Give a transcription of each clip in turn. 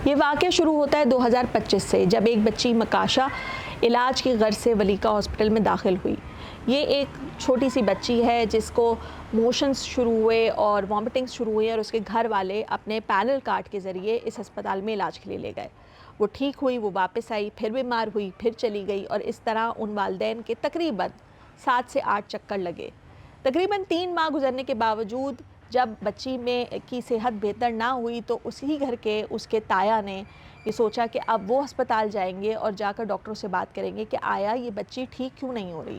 یہ واقعہ شروع ہوتا ہے 2025 سے، جب ایک بچی مکاشا علاج کی غرض سے ولیکا ہاسپٹل میں داخل ہوئی۔ یہ ایک چھوٹی سی بچی ہے جس کو موشنز شروع ہوئے اور وامٹنگز شروع ہوئی اور اس کے گھر والے اپنے پینل کارڈ کے ذریعے اس ہسپتال میں علاج کے لیے لے گئے۔ وہ ٹھیک ہوئی، وہ واپس آئی، پھر بیمار ہوئی، پھر چلی گئی، اور اس طرح ان والدین کے تقریباً 7 سے 8 چکر لگے۔ تقریباً 3 ماہ گزرنے کے باوجود جب بچی میں کی صحت بہتر نہ ہوئی تو اسی گھر کے اس کے تایا نے یہ سوچا کہ اب وہ ہسپتال جائیں گے اور جا کر ڈاکٹروں سے بات کریں گے کہ آیا یہ بچی ٹھیک کیوں نہیں ہو رہی۔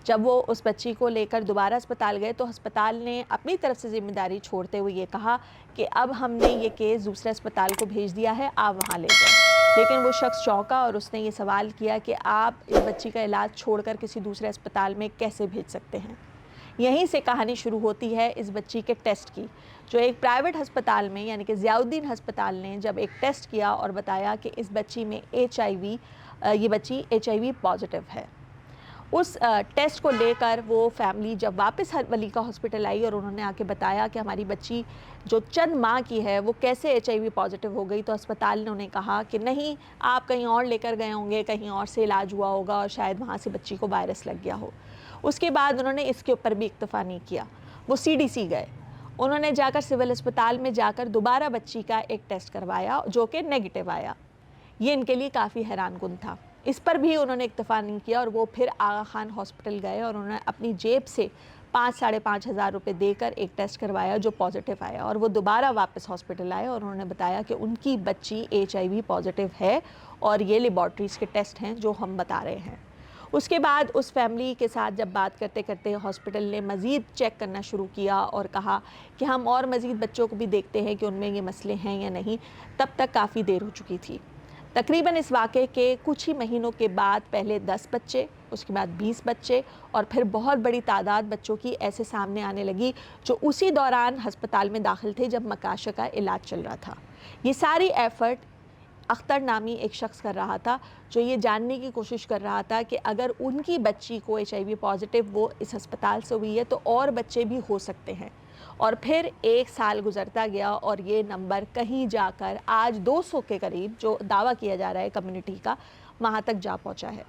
جب وہ اس بچی کو لے کر دوبارہ ہسپتال گئے تو ہسپتال نے اپنی طرف سے ذمہ داری چھوڑتے ہوئے یہ کہا کہ اب ہم نے یہ کیس دوسرے ہسپتال کو بھیج دیا ہے، آپ وہاں لے جائیں۔ لیکن وہ شخص چونکا اور اس نے یہ سوال کیا کہ آپ اس بچی کا علاج چھوڑ کر کسی دوسرے ہسپتال میں کیسے بھیج سکتے ہیں۔ یہیں سے کہانی شروع ہوتی ہے اس بچی کے ٹیسٹ کی، جو ایک پرائیویٹ ہسپتال میں یعنی کہ ضیاء الدین ہسپتال نے جب ایک ٹیسٹ کیا اور بتایا کہ اس بچی میں یہ بچی HIV پازیٹیو ہے۔ اس ٹیسٹ کو لے کر وہ فیملی جب واپس ولیکا ہاسپٹل آئی اور انہوں نے آ کے بتایا کہ ہماری بچی جو چند ماہ کی ہے وہ کیسے HIV پازیٹیو ہو گئی، تو ہسپتال نے انہیں کہا کہ نہیں، آپ کہیں اور لے کر گئے ہوں گے، کہیں اور سے علاج ہوا ہوگا اور شاید وہاں سے بچی کو وائرس لگ گیا ہو۔ اس کے بعد انہوں نے اس کے اوپر بھی اکتفا نہیں کیا، وہ CDC گئے، انہوں نے جا کر سول ہسپتال میں جا کر دوبارہ بچی کا ایک ٹیسٹ کروایا جو کہ نیگیٹو آیا۔ یہ ان کے لیے کافی حیران کن تھا، اس پر بھی انہوں نے اکتفا نہیں کیا اور وہ پھر آغا خان ہاسپٹل گئے اور انہوں نے اپنی جیب سے 5,500 ہزار روپے دے کر ایک ٹیسٹ کروایا جو پازیٹیو آیا، اور وہ دوبارہ واپس ہاسپٹل آئے اور انہوں نے بتایا کہ ان کی بچی HIV پازیٹیو ہے اور یہ لیبارٹریز کے ٹیسٹ ہیں جو ہم بتا رہے ہیں۔ اس کے بعد اس فیملی کے ساتھ جب بات کرتے کرتے ہاسپٹل نے مزید چیک کرنا شروع کیا اور کہا کہ ہم اور مزید بچوں کو بھی دیکھتے ہیں کہ ان میں یہ مسئلے ہیں یا نہیں، تب تک کافی دیر ہو چکی تھی۔ تقریباً اس واقعے کے کچھ ہی مہینوں کے بعد پہلے 10 بچے، اس کے بعد 20 بچے اور پھر بہت بڑی تعداد بچوں کی ایسے سامنے آنے لگی جو اسی دوران ہسپتال میں داخل تھے جب مکاشا کا علاج چل رہا تھا۔ یہ ساری ایفرٹ اختر نامی ایک شخص کر رہا تھا جو یہ جاننے کی کوشش کر رہا تھا کہ اگر ان کی بچی کو HIV پازیٹیو وہ اس ہسپتال سے ہوئی ہے تو اور بچے بھی ہو سکتے ہیں، اور پھر 1 سال گزرتا گیا اور یہ نمبر کہیں جا کر آج 200 کے قریب جو دعویٰ کیا جا رہا ہے کمیونٹی کا، وہاں تک جا پہنچا ہے۔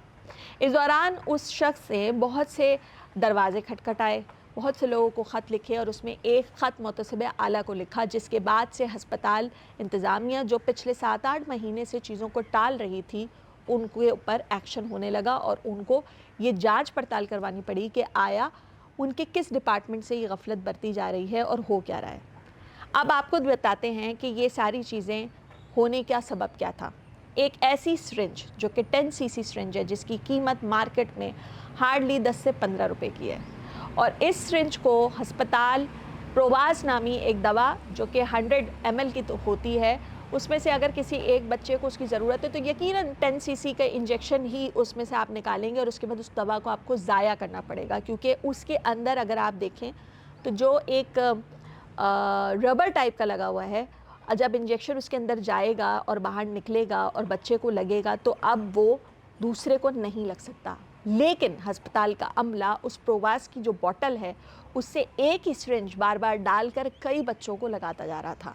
اس دوران اس شخص نے بہت سے دروازے کھٹکھٹائے، بہت سے لوگوں کو خط لکھے اور اس میں ایک خط محتسب اعلیٰ کو لکھا، جس کے بعد سے ہسپتال انتظامیہ جو پچھلے 7-8 مہینے سے چیزوں کو ٹال رہی تھی ان کے اوپر ایکشن ہونے لگا اور ان کو یہ جانچ پڑتال کروانی پڑی کہ آیا ان کے کس ڈپارٹمنٹ سے یہ غفلت برتی جا رہی ہے اور ہو کیا رہا ہے۔ اب آپ کو بتاتے ہیں کہ یہ ساری چیزیں ہونے کا سبب کیا تھا۔ ایک ایسی سرنج جو کہ 10 cc سرنج ہے جس کی قیمت مارکیٹ میں ہارڈلی 10 سے 15 روپے کی ہے، اور اس سرنج کو ہسپتال پروواز نامی ایک دوا جو کہ 100 ml کی تو ہوتی ہے، اس میں سے اگر کسی ایک بچے کو اس کی ضرورت ہے تو یقیناً 10 cc کا انجیکشن ہی اس میں سے آپ نکالیں گے اور اس کے بعد اس دوا کو آپ کو ضائع کرنا پڑے گا، کیونکہ اس کے اندر اگر آپ دیکھیں تو جو ایک ربر ٹائپ کا لگا ہوا ہے، جب انجیکشن اس کے اندر جائے گا اور باہر نکلے گا اور بچے کو لگے گا تو اب وہ دوسرے کو نہیں لگ سکتا، لیکن ہسپتال کا عملہ اس پروواز کی جو بوٹل ہے اس سے ایک ہی سرنج بار بار ڈال کر کئی بچوں کو لگاتا جا رہا تھا۔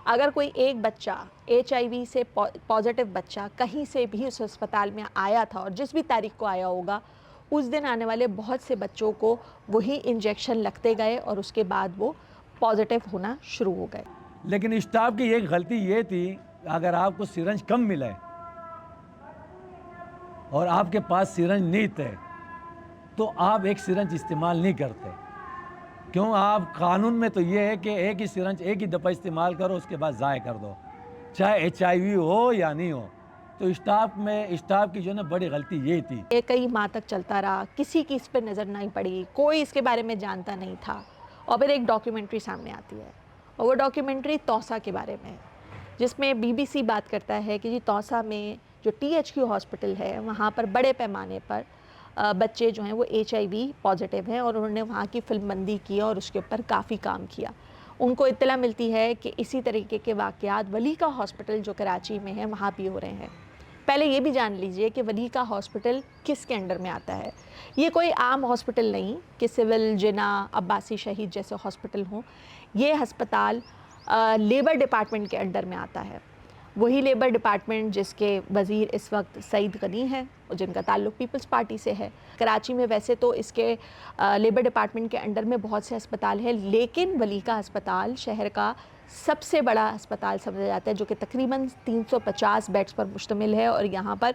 اگر کوئی ایک بچہ HIV سے پازیٹیو بچہ کہیں سے بھی اس ہسپتال میں آیا تھا اور جس بھی تاریخ کو آیا ہوگا، اس دن آنے والے بہت سے بچوں کو وہی انجیکشن لگتے گئے اور اس کے بعد وہ پازیٹیو ہونا شروع ہو گئے۔ لیکن اسٹاف کی ایک غلطی یہ تھی، اگر آپ کو سرنج کم ملے اور آپ کے پاس سرنج نہیں تھے تو آپ ایک سرنج استعمال نہیں کرتے۔ کیوں؟ آپ قانون میں تو یہ ہے کہ ایک ہی سرنج ایک ہی دفعہ استعمال کرو، اس کے بعد ضائع کر دو، چاہے HIV ہو یا نہیں ہو۔ تو اسٹاف کی جو نا بڑی غلطی یہ تھی۔ یہ کئی ماہ تک چلتا رہا، کسی کی اس پہ نظر نہیں پڑی، کوئی اس کے بارے میں جانتا نہیں تھا، اور پھر ایک ڈاکیومنٹری سامنے آتی ہے اور وہ ڈاکیومنٹری توسا کے بارے میں ہے، جس میں BBC بات کرتا ہے کہ جی توسا میں جو THQ ہاسپٹل ہے وہاں پر بڑے پیمانے پر بچے جو ہیں وہ HIV پازیٹیو ہیں، اور انہوں نے وہاں کی فلم بندی کی اور اس کے اوپر کافی کام کیا۔ ان کو اطلاع ملتی ہے کہ اسی طریقے کے واقعات ولیکا ہاسپٹل جو کراچی میں ہے وہاں بھی ہو رہے ہیں۔ پہلے یہ بھی جان لیجئے کہ ولیکا ہاسپٹل کس کے انڈر میں آتا ہے۔ یہ کوئی عام ہاسپٹل نہیں کہ سول، جناح، عباسی شہید جیسے ہاسپٹل ہوں، یہ ہسپتال لیبر ڈپارٹمنٹ کے انڈر میں آتا ہے، وہی لیبر ڈپارٹمنٹ جس کے وزیر اس وقت سعید غنی ہیں اور جن کا تعلق پیپلز پارٹی سے ہے. کراچی میں ویسے تو اس کے لیبر ڈپارٹمنٹ کے انڈر میں بہت سے ہسپتال ہیں، لیکن ولیکا ہسپتال شہر کا سب سے بڑا ہسپتال سمجھا جاتا ہے، جو کہ تقریباً 350 بیڈز پر مشتمل ہے. اور یہاں پر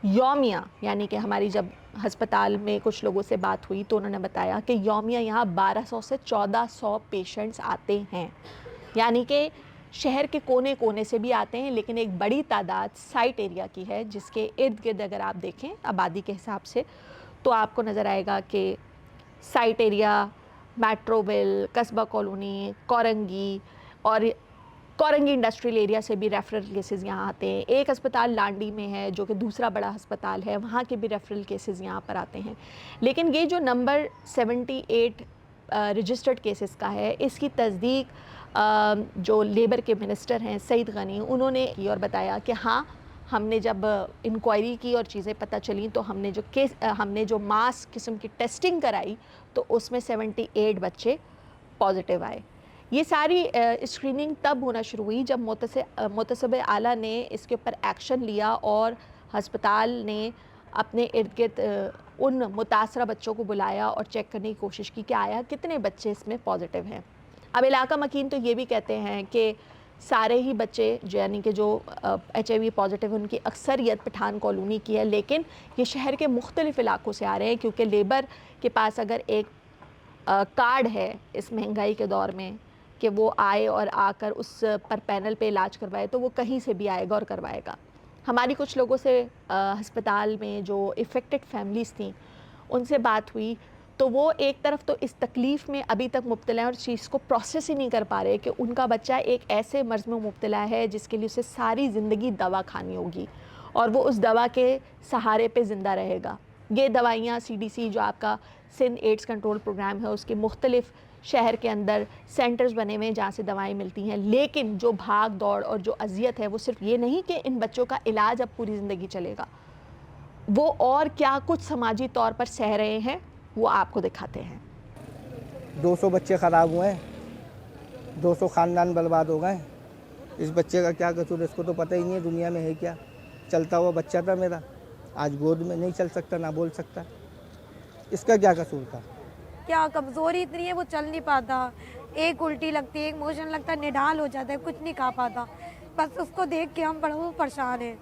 یومیہ، یعنی کہ ہماری جب ہسپتال میں کچھ لوگوں سے بات ہوئی تو انہوں نے بتایا کہ یومیہ یہاں 1200 سے 1400 پیشنٹس آتے ہیں، یعنی کہ شہر کے کونے کونے سے بھی آتے ہیں، لیکن ایک بڑی تعداد سائٹ ایریا کی ہے، جس کے ارد گرد اگر آپ دیکھیں آبادی کے حساب سے تو آپ کو نظر آئے گا کہ سائٹ ایریا، میٹرو ویل، قصبہ کالونی، کورنگی اور کورنگی انڈسٹریل ایریا سے بھی ریفرل کیسز یہاں آتے ہیں. ایک ہسپتال لانڈی میں ہے جو کہ دوسرا بڑا ہسپتال ہے، وہاں کے بھی ریفرل کیسز یہاں پر آتے ہیں. لیکن یہ جو نمبر 78 رجسٹرڈ کیسز کا ہے، اس کی تصدیق جو لیبر کے منسٹر ہیں سعید غنی، انہوں نے کی اور بتایا کہ ہاں ہم نے جب انکوائری کی اور چیزیں پتہ چلیں تو ہم نے جو ماس قسم کی ٹیسٹنگ کرائی تو اس میں 78 بچے پازیٹیو آئے. یہ ساری اسکریننگ تب ہونا شروع ہوئی جب متسبہ اعلیٰ نے اس کے اوپر ایکشن لیا اور ہسپتال نے اپنے ارد گرد ان متاثرہ بچوں کو بلایا اور چیک کرنے کی کوشش کی کہ آیا کتنے بچے اس میں پازیٹیو ہیں. اب علاقہ مکین تو یہ بھی کہتے ہیں کہ سارے ہی بچے یعنی کہ جو H I V positive in کی اکثریت پٹھان کالونی کی ہے، لیکن یہ شہر کے مختلف علاقوں سے آ رہے ہیں، کیونکہ لیبر کے پاس اگر ایک کارڈ ہے اس مہنگائی کے دور میں کہ وہ آئے اور آ کر اس پر پینل پہ علاج کروائے تو وہ کہیں سے بھی آئے گا اور کروائے گا. ہماری کچھ لوگوں سے ہسپتال میں جو افیکٹڈ فیملیز تھیں ان سے بات ہوئی تو وہ ایک طرف تو اس تکلیف میں ابھی تک مبتلا ہیں اور چیز کو پروسیس ہی نہیں کر پا رہے کہ ان کا بچہ ایک ایسے مرض میں مبتلا ہے جس کے لیے اسے ساری زندگی دوا کھانی ہوگی اور وہ اس دوا کے سہارے پہ زندہ رہے گا. یہ دوائیاں CDC جو آپ کا سندھ ایڈز کنٹرول پروگرام ہے اس کے مختلف شہر کے اندر سینٹرز بنے ہوئے ہیں جہاں سے دوائیں ملتی ہیں، لیکن جو بھاگ دوڑ اور جو اذیت ہے وہ صرف یہ نہیں کہ ان بچوں کا علاج اب پوری زندگی چلے گا، وہ اور کیا کچھ سماجی طور پر سہ رہے ہیں وہ آپ کو دکھاتے ہیں. 200 بچے خراب ہوئے ہیں، 200 خاندان برباد ہو گئے. اس بچے کا کیا قصور، اس کو تو پتہ ہی نہیں ہے دنیا میں ہے کیا. چلتا ہوا بچہ تھا میرا، آج گود میں نہیں چل سکتا، نہ بول سکتا. اس کا کیا قصور تھا؟ کیا کمزوری اتنی ہے وہ چل نہیں پاتا، ایک الٹی لگتی ہے، ایک موشن لگتا ہے، نڈال ہو جاتا ہے، کچھ نہیں کھا پاتا. بس اس کو دیکھ کے ہم بڑے پریشان ہیں.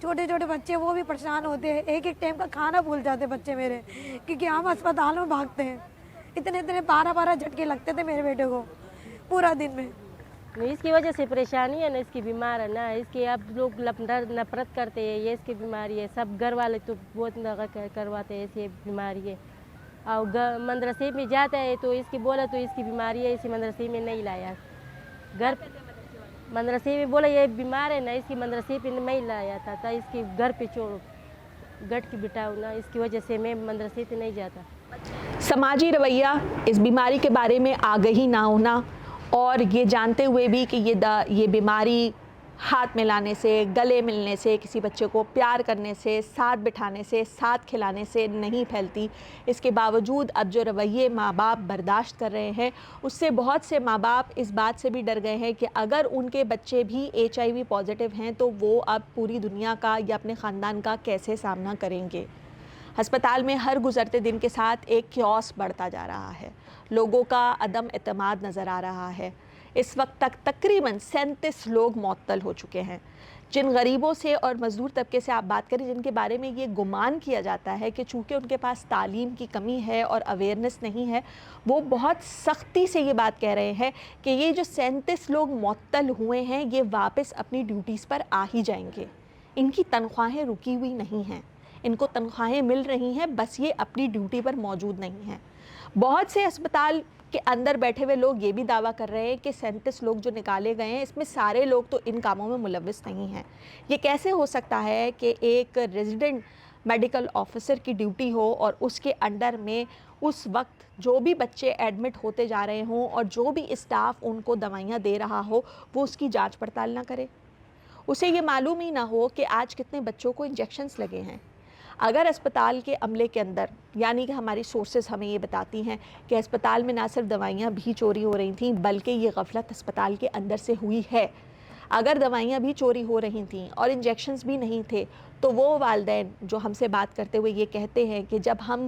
چھوٹے چھوٹے بچے وہ بھی پریشان ہوتے ہیں، ایک ایک ٹائم کا کھانا بھول جاتے بچے میرے، کیونکہ ہم اسپتال میں بھاگتے ہیں. اتنے 12 جھٹکے لگتے تھے میرے بیٹے کو پورا دن میں. اس کی وجہ سے پریشانی ہے نا، اس کی بیمار ہے نا، اس کی اب لوگ نفرت کرتے ہیں، یہ اس کی بیماری ہے. سب گھر والے تو بہت کرواتے ہیں ایسی بیماری ہے. اور مدرسے میں جاتا ہے تو اس کی بولا تو اس کی بیماری ہے، اسی مدرسے میں نہیں لایا. گھر مدرسے میں بولا یہ بیمار ہے نا، اس کی مدرسے پہ نہیں لایا تھا اس کی گھر پہ چھوڑو گھٹ کی بٹاؤ نا، اس کی وجہ سے میں مدرسے پہ نہیں جاتا. سماجی رویہ، اس بیماری کے بارے میں آگہی نہ ہونا اور یہ جانتے ہوئے بھی کہ یہ بیماری ہاتھ ملانے سے، گلے ملنے سے، کسی بچے کو پیار کرنے سے، ساتھ بٹھانے سے، ساتھ کھلانے سے نہیں پھیلتی. اس کے باوجود اب جو رویے ماں باپ برداشت کر رہے ہیں اس سے بہت سے ماں باپ اس بات سے بھی ڈر گئے ہیں کہ اگر ان کے بچے بھی HIV پازیٹیو ہیں تو وہ اب پوری دنیا کا یا اپنے خاندان کا کیسے سامنا کریں گے. ہسپتال میں ہر گزرتے دن کے ساتھ ایک کیوس بڑھتا جا رہا ہے، لوگوں کا عدم اعتماد نظر آ رہا ہے. اس وقت تک تقریباً 37 لوگ معطل ہو چکے ہیں. جن غریبوں سے اور مزدور طبقے سے آپ بات کریں جن کے بارے میں یہ گمان کیا جاتا ہے کہ چونکہ ان کے پاس تعلیم کی کمی ہے اور اویئرنس نہیں ہے، وہ بہت سختی سے یہ بات کہہ رہے ہیں کہ یہ جو 37 لوگ معطل ہوئے ہیں یہ واپس اپنی ڈیوٹیز پر آ ہی جائیں گے. ان کی تنخواہیں رکی ہوئی نہیں ہیں، ان کو تنخواہیں مل رہی ہیں، بس یہ اپنی ڈیوٹی پر موجود نہیں ہیں. بہت سے اسپتال کے اندر بیٹھے ہوئے لوگ یہ بھی دعویٰ کر رہے ہیں کہ 37 لوگ جو نکالے گئے ہیں اس میں سارے لوگ تو ان کاموں میں ملوث نہیں ہیں. یہ کیسے ہو سکتا ہے کہ ایک ریزیڈنٹ میڈیکل آفیسر کی ڈیوٹی ہو اور اس کے انڈر میں اس وقت جو بھی بچے ایڈمٹ ہوتے جا رہے ہوں اور جو بھی اسٹاف ان کو دوائیاں دے رہا ہو وہ اس کی جانچ پڑتال نہ کرے، اسے یہ معلوم ہی نہ ہو کہ آج کتنے بچوں کو انجیکشنز لگے ہیں. اگر اسپتال کے عملے کے اندر، یعنی کہ ہماری سورسز ہمیں یہ بتاتی ہیں کہ اسپتال میں نہ صرف دوائیاں بھی چوری ہو رہی تھیں بلکہ یہ غفلت اسپتال کے اندر سے ہوئی ہے. اگر دوائیاں بھی چوری ہو رہی تھیں اور انجیکشنز بھی نہیں تھے تو وہ والدین جو ہم سے بات کرتے ہوئے یہ کہتے ہیں کہ جب ہم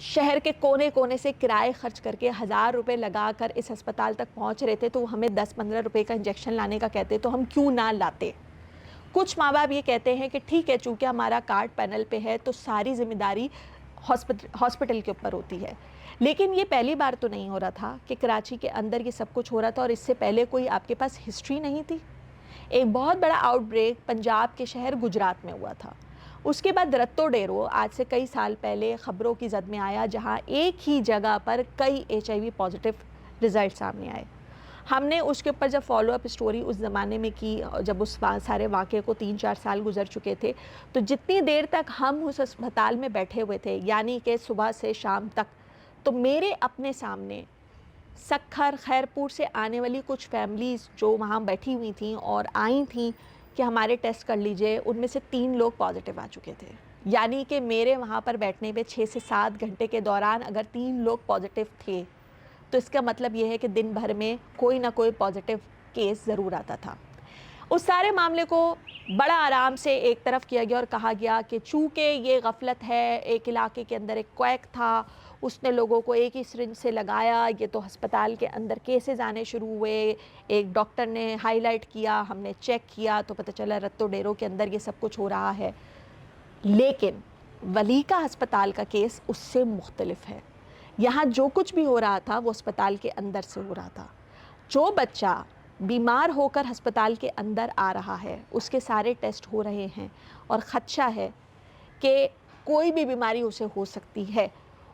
شہر کے کونے کونے سے کرائے خرچ کر کے 1000 روپے لگا کر اس ہسپتال تک پہنچ رہے تھے تو ہمیں 10-15 روپے کا انجیکشن لانے کا کہتے تو ہم کیوں نہ لاتے. کچھ ماں باپ یہ کہتے ہیں کہ ٹھیک ہے چونکہ ہمارا کارڈ پینل پہ ہے تو ساری ذمہ داری ہاسپٹل کے اوپر ہوتی ہے. لیکن یہ پہلی بار تو نہیں ہو رہا تھا کہ کراچی کے اندر یہ سب کچھ ہو رہا تھا اور اس سے پہلے کوئی آپ کے پاس ہسٹری نہیں تھی. ایک بہت بڑا آؤٹ بریک پنجاب کے شہر گجرات میں ہوا تھا. اس کے بعد رتو ڈیرو آج سے کئی سال پہلے خبروں کی زد میں آیا جہاں ایک ہی جگہ پر کئی HIV پازیٹیو رزلٹ سامنے آئے. ہم نے اس کے اوپر جب فالو اپ اسٹوری اس زمانے میں کی, جب اس سارے واقعے کو 3-4 سال گزر چکے تھے, تو جتنی دیر تک ہم اس ہسپتال میں بیٹھے ہوئے تھے یعنی کہ صبح سے شام تک, تو میرے اپنے سامنے سکھر خیرپور سے آنے والی کچھ فیملیز جو وہاں بیٹھی ہوئی تھیں اور آئی تھیں کہ ہمارے ٹیسٹ کر لیجئے, ان میں سے 3 لوگ پازیٹیو آ چکے تھے. یعنی کہ میرے وہاں پر بیٹھنے پہ 6 سے 7 گھنٹے کے دوران اگر 3 لوگ پازیٹیو تھے تو اس کا مطلب یہ ہے کہ دن بھر میں کوئی نہ کوئی پازیٹیو کیس ضرور آتا تھا. اس سارے معاملے کو بڑا آرام سے ایک طرف کیا گیا اور کہا گیا کہ چونکہ یہ غفلت ہے, ایک علاقے کے اندر ایک کویک تھا, اس نے لوگوں کو ایک ہی سرنج سے لگایا, یہ تو ہسپتال کے اندر کیسز آنے شروع ہوئے, ایک ڈاکٹر نے ہائی لائٹ کیا, ہم نے چیک کیا تو پتہ چلا رتو ڈیرو کے اندر یہ سب کچھ ہو رہا ہے. لیکن ولیکا ہسپتال کا کیس اس سے مختلف ہے. یہاں جو کچھ بھی ہو رہا تھا وہ ہسپتال کے اندر سے ہو رہا تھا. جو بچہ بیمار ہو کر ہسپتال کے اندر آ رہا ہے اس کے سارے ٹیسٹ ہو رہے ہیں اور خدشہ ہے کہ کوئی بھی بیماری اسے ہو سکتی ہے,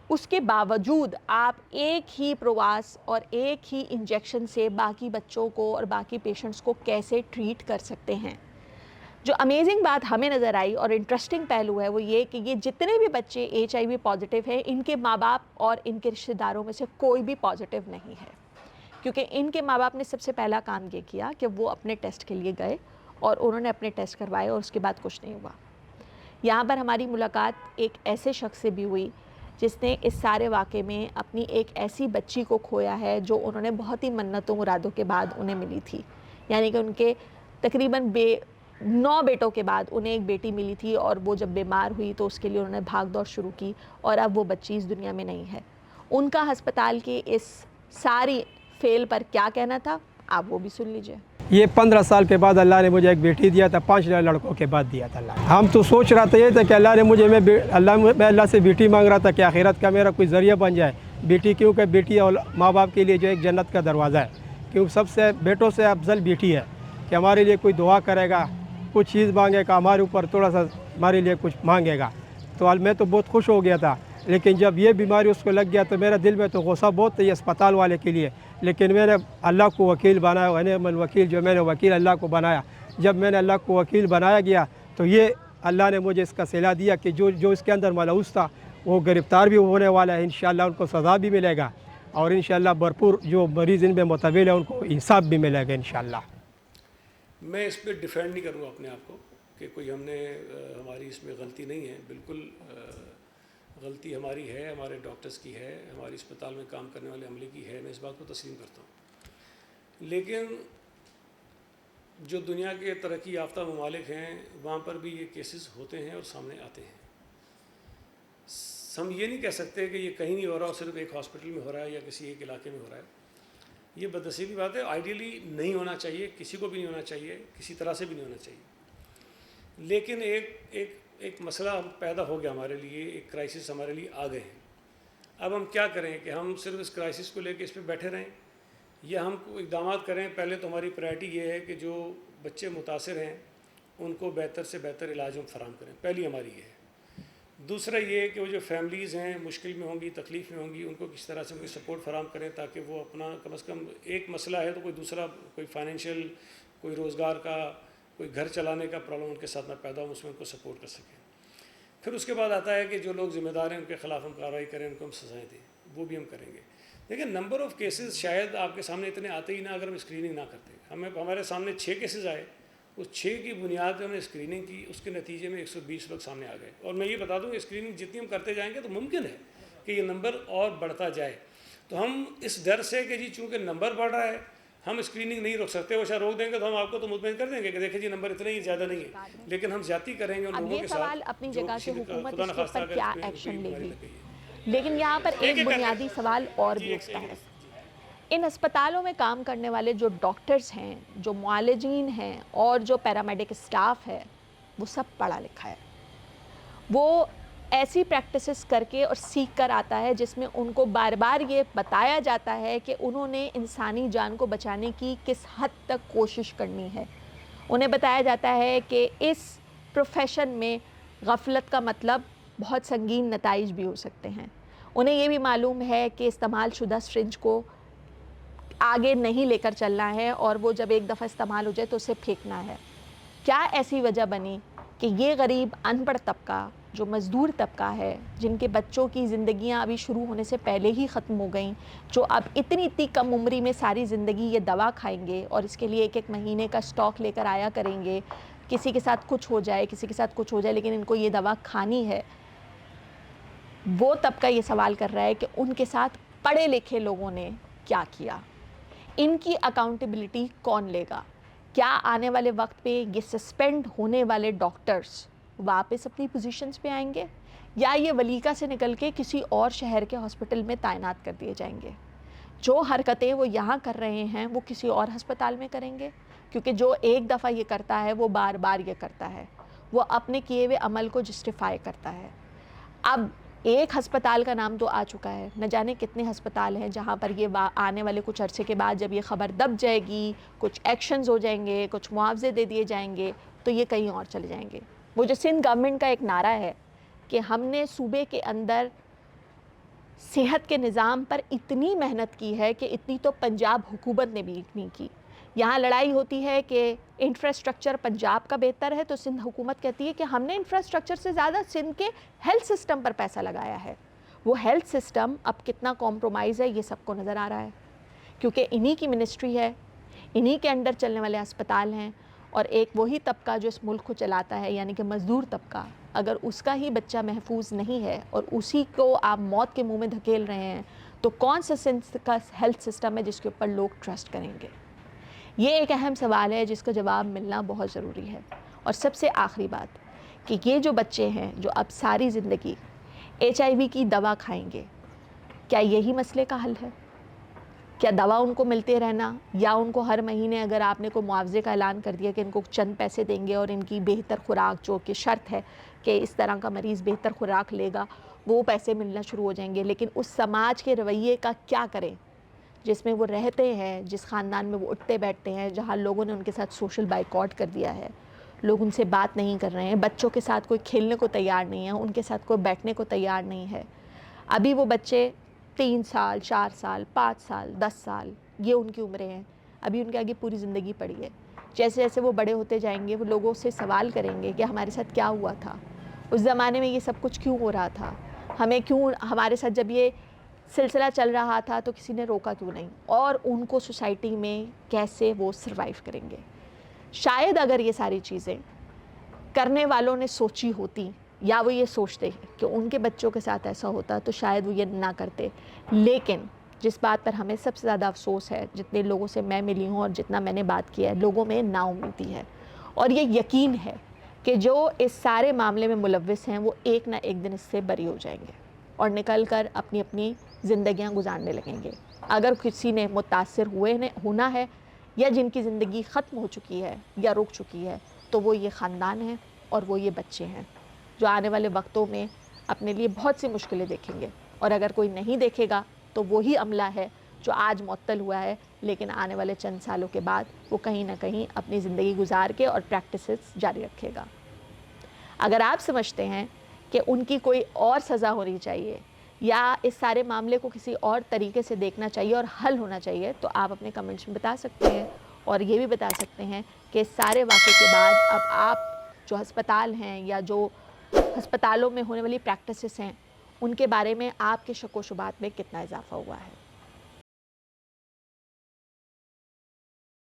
اس کے باوجود آپ ایک ہی پرواس اور ایک ہی انجیکشن سے باقی بچوں کو اور باقی پیشنٹس کو کیسے ٹریٹ کر سکتے ہیں. جو امیزنگ بات ہمیں نظر آئی اور انٹرسٹنگ پہلو ہے وہ یہ کہ یہ جتنے بھی بچے HIV پازیٹیو ہیں ان کے ماں باپ اور ان کے رشتہ داروں میں سے کوئی بھی پازیٹیو نہیں ہے, کیونکہ ان کے ماں باپ نے سب سے پہلا کام یہ کیا کہ وہ اپنے ٹیسٹ کے لیے گئے اور انہوں نے اپنے ٹیسٹ کروائے اور اس کے بعد کچھ نہیں ہوا. یہاں پر ہماری ملاقات ایک ایسے شخص سے بھی ہوئی جس نے اس سارے واقعے میں اپنی ایک ایسی بچی کو کھویا ہے جو انہوں نے بہت ہی منتوں مرادوں کے بعد انہیں ملی تھی. یعنی کہ ان کے تقریباً 9 بیٹوں کے بعد انہیں ایک بیٹی ملی تھی اور وہ جب بیمار ہوئی تو اس کے لیے انہوں نے بھاگ دوڑ شروع کی اور اب وہ بچی اس دنیا میں نہیں ہے. ان کا ہسپتال کی اس ساری فیل پر کیا کہنا تھا آپ وہ بھی سن لیجئے. یہ 15 سال کے بعد اللہ نے مجھے ایک بیٹی دیا تھا, 5 لڑکوں کے بعد دیا تھا اللہ. ہم تو سوچ رہا تھا یہ تھا کہ اللہ نے مجھے میں اللہ سے بیٹی مانگ رہا تھا کہ آخرت کا میرا کوئی ذریعہ بن جائے بیٹی, کیونکہ بیٹی اور ماں باپ کے لیے جو ایک جنت کا دروازہ ہے, کیونکہ سب سے بیٹوں سے افضل بیٹی ہے کہ ہمارے لیے کوئی دعا کرے گا, کچھ چیز مانگے گا, ہمارے اوپر تھوڑا سا ہمارے لیے کچھ مانگے گا. تو میں تو بہت خوش ہو گیا تھا, لیکن جب یہ بیماری اس کو لگ گیا تو میرا دل میں تو غصہ بہت تھا یہ اسپتال والے کے لیے, لیکن میں نے اللہ کو وکیل بنایا, ونعم الوکیل, جو میں نے وکیل اللہ کو بنایا. جب میں نے اللہ کو وکیل بنایا گیا تو یہ اللہ نے مجھے اس کا صلہ دیا کہ جو اس کے اندر ملوث تھا وہ گرفتار بھی ہونے والا ہے, انشاءاللہ ان کو سزا بھی ملے گا اور انشاءاللہ بھرپور جو مریض ان میں متویل ہے ان کو انصاف بھی ملے گا انشاءاللہ. میں اس پہ ڈیفینڈ نہیں کروں اپنے آپ کو کہ کوئی ہماری اس میں غلطی نہیں ہے. بالکل غلطی ہماری ہے, ہمارے ڈاکٹرز کی ہے, ہماری اسپتال میں کام کرنے والے عملے کی ہے, میں اس بات کو تسلیم کرتا ہوں. لیکن جو دنیا کے ترقی یافتہ ممالک ہیں وہاں پر بھی یہ کیسز ہوتے ہیں اور سامنے آتے ہیں. ہم یہ نہیں کہہ سکتے کہ یہ کہیں نہیں ہو رہا اور صرف ایک ہاسپٹل میں ہو رہا ہے یا کسی ایک علاقے میں ہو رہا ہے. یہ بدنصیبی بات ہے, آئیڈیلی نہیں ہونا چاہیے, کسی کو بھی نہیں ہونا چاہیے, کسی طرح سے بھی نہیں ہونا چاہیے. لیکن ایک مسئلہ پیدا ہو گیا ہمارے لیے, ایک کرائسس ہمارے لیے آ گئے ہیں. اب ہم کیا کریں کہ ہم صرف اس کرائسس کو لے کے اس پہ بیٹھے رہیں یا ہم کو اقدامات کریں. پہلے تو ہماری پرائرٹی یہ ہے کہ جو بچے متاثر ہیں ان کو بہتر سے بہتر علاج ہم فراہم کریں, پہلی ہماری یہ ہے. دوسرا یہ کہ وہ جو فیملیز ہیں مشکل میں ہوں گی, تکلیف میں ہوں گی, ان کو کس طرح سے کوئی سپورٹ فراہم کریں تاکہ وہ اپنا کم از کم ایک مسئلہ ہے تو کوئی دوسرا کوئی فائنینشیل, کوئی روزگار کا, کوئی گھر چلانے کا پرابلم ان کے ساتھ نہ پیدا ہو, اس میں ان کو سپورٹ کر سکیں. پھر اس کے بعد آتا ہے کہ جو لوگ ذمہ دار ہیں ان کے خلاف ہم کارروائی کریں, ان کو ہم سزائیں دیں, وہ بھی ہم کریں گے. لیکن نمبر آف کیسز شاید آپ کے سامنے اتنے آتے ہی نہ اگر ہم اسکریننگ نہ کرتے. ہمارے سامنے 6 کیسز آئے, اس 6 کی بنیاد پہ ہم نے اسکریننگ کی, اس کے نتیجے میں 120 لوگ سامنے آ گئے. اور میں یہ بتا دوں کہ اسکریننگ جتنی ہم کرتے جائیں گے تو ممکن ہے کہ یہ نمبر اور بڑھتا جائے. تو ہم اس ڈر سے کہ جی چونکہ نمبر بڑھ رہا ہے ہم اسکریننگ نہیں روک سکتے، وہ شاید روک دیں گے تو ہم آپ کو تو مطمئن کر دیں گے کہ دیکھیں جی نمبر اتنے ہی، زیادہ نہیں ہے، لیکن ہم زیادتی کریں گے ان اب لوگوں یہ کے سوال ساتھ اپنی جو جگہ کسی کہ نے حکومت خدا اس کے نخواستہ اوپر اگر کیا کوئی ایکشن لے بیماری گی، لگ گئی ہے۔ لیکن یہاں پر ایک بنیادی سوال اور بھی اٹھتا ہے۔ ان اسپتالوں میں کام کرنے والے جو ڈاکٹرز ہیں، جو معالجین ہیں اور جو پیرامیڈک اسٹاف ہے، وہ سب پڑھا لکھا ہے، وہ ایسی پریکٹسز کر کے اور سیکھ کر آتا ہے جس میں ان کو بار بار یہ بتایا جاتا ہے کہ انہوں نے انسانی جان کو بچانے کی کس حد تک کوشش کرنی ہے۔ انہیں بتایا جاتا ہے کہ اس پروفیشن میں غفلت کا مطلب بہت سنگین نتائج بھی ہو سکتے ہیں۔ انہیں یہ بھی معلوم ہے کہ استعمال شدہ سرنج کو آگے نہیں لے کر چلنا ہے اور وہ جب ایک دفعہ استعمال ہو جائے تو اسے پھینکنا ہے۔ کیا ایسی وجہ بنی کہ یہ غریب ان پڑھ طبقہ، جو مزدور طبقہ ہے، جن کے بچوں کی زندگیاں ابھی شروع ہونے سے پہلے ہی ختم ہو گئیں، جو اب اتنی کم عمری میں ساری زندگی یہ دوا کھائیں گے اور اس کے لیے ایک مہینے کا سٹاک لے کر آیا کریں گے، کسی کے ساتھ کچھ ہو جائے، کسی کے ساتھ کچھ ہو جائے، لیکن ان کو یہ دوا کھانی ہے، وہ طبقہ یہ سوال کر رہا ہے کہ ان کے ساتھ پڑھے لکھے لوگوں نے کیا کیا، ان کی اکاؤنٹیبلٹی کون لے گا؟ کیا آنے والے وقت پہ یہ سسپینڈ ہونے والے ڈاکٹرز واپس اپنی پوزیشنز پہ آئیں گے یا یہ ولیکا سے نکل کے کسی اور شہر کے ہاسپٹل میں تعینات کر دیے جائیں گے؟ جو حرکتیں وہ یہاں کر رہے ہیں وہ کسی اور ہسپتال میں کریں گے، کیونکہ جو ایک دفعہ یہ کرتا ہے وہ بار بار یہ کرتا ہے، وہ اپنے کیے ہوئے عمل کو جسٹیفائی کرتا ہے۔ اب ایک ہسپتال کا نام تو آ چکا ہے، نہ جانے کتنے ہسپتال ہیں جہاں پر یہ آنے والے کچھ عرصے کے بعد جب یہ خبر دب جائے گی، کچھ ایکشنز ہو جائیں گے، کچھ معاوضے دے دیے جائیں گے تو یہ کہیں اور چلے جائیں گے۔ وہ جو سندھ گورنمنٹ کا ایک نعرہ ہے کہ ہم نے صوبے کے اندر صحت کے نظام پر اتنی محنت کی ہے کہ اتنی تو پنجاب حکومت نے بھی نہیں کی۔ یہاں لڑائی ہوتی ہے کہ انفراسٹرکچر پنجاب کا بہتر ہے تو سندھ حکومت کہتی ہے کہ ہم نے انفراسٹرکچر سے زیادہ سندھ کے ہیلتھ سسٹم پر پیسہ لگایا ہے۔ وہ ہیلتھ سسٹم اب کتنا کمپرومائز ہے یہ سب کو نظر آ رہا ہے، کیونکہ انہی کی منسٹری ہے، انہی کے انڈر چلنے والے اسپتال ہیں، اور ایک وہی طبقہ جو اس ملک کو چلاتا ہے یعنی کہ مزدور طبقہ، اگر اس کا ہی بچہ محفوظ نہیں ہے اور اسی کو آپ موت کے منہ میں دھکیل رہے ہیں تو کون سا سندھ کا ہیلتھ سسٹم ہے جس کے اوپر لوگ ٹرسٹ کریں گے؟ یہ ایک اہم سوال ہے جس کا جواب ملنا بہت ضروری ہے۔ اور سب سے آخری بات کہ یہ جو بچے ہیں جو اب ساری زندگی HIV کی دوا کھائیں گے، کیا یہی مسئلے کا حل ہے؟ کیا دوا ان کو ملتے رہنا یا ان کو ہر مہینے اگر آپ نے کوئی معاوضے کا اعلان کر دیا کہ ان کو چند پیسے دیں گے اور ان کی بہتر خوراک، جو کہ شرط ہے کہ اس طرح کا مریض بہتر خوراک لے گا، وہ پیسے ملنا شروع ہو جائیں گے؟ لیکن اس سماج کے رویے کا کیا کریں جس میں وہ رہتے ہیں، جس خاندان میں وہ اٹھتے بیٹھتے ہیں، جہاں لوگوں نے ان کے ساتھ سوشل بائیکاٹ کر دیا ہے، لوگ ان سے بات نہیں کر رہے ہیں، بچوں کے ساتھ کوئی کھیلنے کو تیار نہیں ہے، ان کے ساتھ کوئی بیٹھنے کو تیار نہیں ہے۔ ابھی وہ بچے 3 سال، 4 سال، 5 سال، 10 سال، یہ ان کی عمریں ہیں، ابھی ان کے آگے پوری زندگی پڑی ہے۔ جیسے جیسے وہ بڑے ہوتے جائیں گے وہ لوگوں سے سوال کریں گے کہ ہمارے ساتھ کیا ہوا تھا، اس زمانے میں یہ سب کچھ کیوں ہو رہا تھا، ہمیں کیوں، ہمارے ساتھ جب یہ سلسلہ چل رہا تھا تو کسی نے روکا کیوں نہیں، اور ان کو سوسائٹی میں کیسے وہ سروائیو کریں گے۔ شاید اگر یہ ساری چیزیں کرنے والوں نے سوچی ہوتی یا وہ یہ سوچتے کہ ان کے بچوں کے ساتھ ایسا ہوتا تو شاید وہ یہ نہ کرتے، لیکن جس بات پر ہمیں سب سے زیادہ افسوس ہے، جتنے لوگوں سے میں ملی ہوں اور جتنا میں نے بات کیا ہے، لوگوں میں نا امیدی ہے، اور یہ یقین ہے کہ جو اس سارے معاملے میں ملوث ہیں وہ ایک نہ ایک دن اس سے بری ہو جائیں گے اور نکل کر اپنی اپنی زندگیاں گزارنے لگیں گے۔ اگر کسی نے متاثر ہونا ہے یا جن کی زندگی ختم ہو چکی ہے یا رک چکی ہے تو وہ یہ خاندان ہیں اور وہ یہ بچے ہیں جو آنے والے وقتوں میں اپنے لیے بہت سی مشکلیں دیکھیں گے، اور اگر کوئی نہیں دیکھے گا تو وہی عملہ ہے جو آج معطل ہوا ہے لیکن آنے والے چند سالوں کے بعد وہ کہیں نہ کہیں اپنی زندگی گزار کے اور پریکٹسز جاری رکھے گا۔ اگر آپ سمجھتے ہیں کہ ان کی کوئی اور سزا ہونی چاہیے یا اس سارے معاملے کو کسی اور طریقے سے دیکھنا چاہیے اور حل ہونا چاہیے تو آپ اپنے کمنٹس میں بتا سکتے ہیں، اور یہ بھی بتا سکتے ہیں کہ اس سارے واقعے کے بعد اب آپ جو ہسپتال ہیں یا جو ہسپتالوں میں ہونے والی پریکٹسز ہیں ان کے بارے میں آپ کے شک و شبہات میں کتنا اضافہ ہوا ہے۔